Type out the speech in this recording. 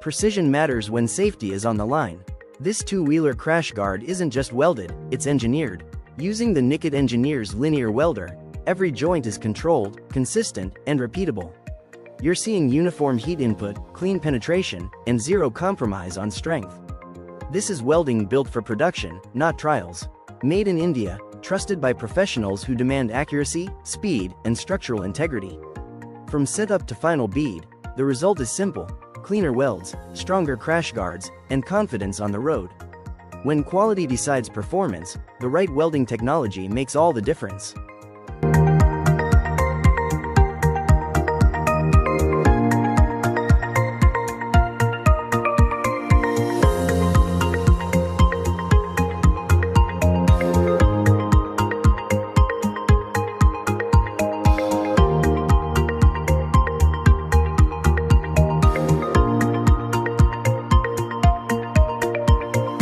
Precision matters when safety is on the line. This two-wheeler crash guard isn't just welded, it's engineered. Using the Nikit Engineers Linear Welder, every joint is controlled, consistent, and repeatable. You're seeing uniform heat input, clean penetration, and zero compromise on strength. This is welding built for production, not trials. Made in India, trusted by professionals who demand accuracy, speed, and structural integrity. From setup to final bead, the result is simple: cleaner welds, stronger crash guards, and confidence on the road. When quality decides performance, the right welding technology makes all the difference.